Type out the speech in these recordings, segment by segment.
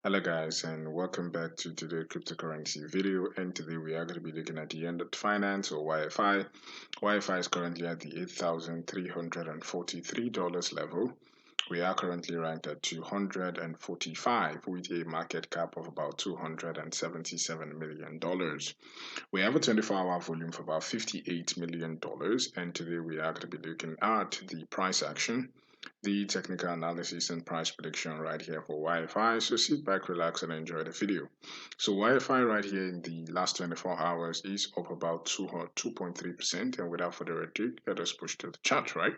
Hello guys, and welcome back to today's cryptocurrency video. And today we are going to be looking at the end of finance, or YFI. YFI is currently at the $8,343 level. We are currently ranked at 245 with a market cap of about $277 million. We have a 24-hour volume of about $58 million, and today we are going to be looking at the price action, the technical analysis and price prediction right here for YFI. So sit back, relax, and enjoy the video. So YFI right here in the last 24 hours is up about 2.3%. And without further ado, let us push to the chart, right?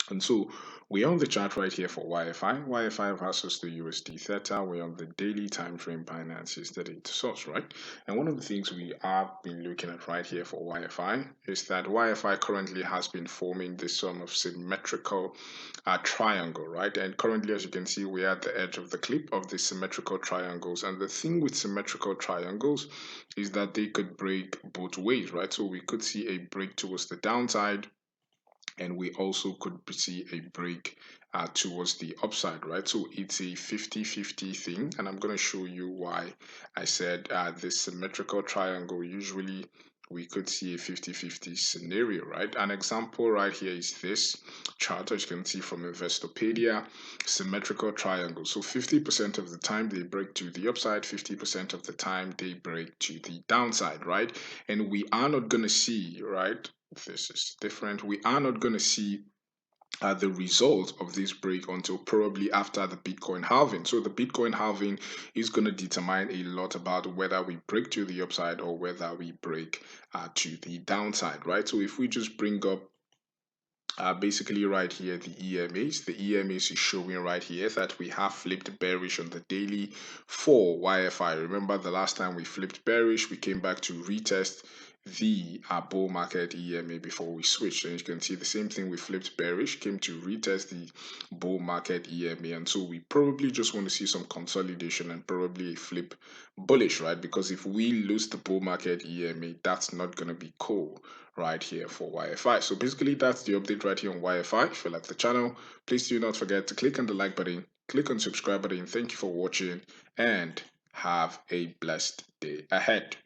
And so we're on the chart right here for YFI. YFI versus the USD Theta. We're on the daily time frame Binance is the data source, right? And one of the things we have been looking at right here for YFI is that YFI currently has been forming this sort of symmetrical triangle, right? And currently, as you can see, we're at the edge of the clip of the symmetrical triangles. And the thing with symmetrical triangles is that they could break both ways, right? So we could see a break towards the downside, and we also could see a break towards the upside, right? So it's a 50-50 thing, and I'm going to show you why I said this symmetrical triangle, usually we could see a 50-50 scenario, right? An example right here is this chart, as you can see from Investopedia, symmetrical triangle. So 50% of the time they break to the upside, 50% of the time they break to the downside, right? And we are not going to see, right? This is different. We are not going to see the result of this break until probably after the Bitcoin halving. So the Bitcoin halving is going to determine a lot about whether we break to the upside or whether we break to the downside, right? So if we just bring up basically right here the EMAs is showing right here that we have flipped bearish on the daily for YFI. Remember the last time we flipped bearish, we came back to retest the bull market EMA before we switched, and you can see the same thing. We flipped bearish, came to retest the bull market EMA, and so we probably just want to see some consolidation and probably a flip bullish, right? Because if we lose the bull market EMA, that's not going to be cool right here for YFI. So basically that's the update right here on YFI. If you like the channel, please do not forget to click on the like button, click on subscribe button. Thank you for watching, and have a blessed day ahead.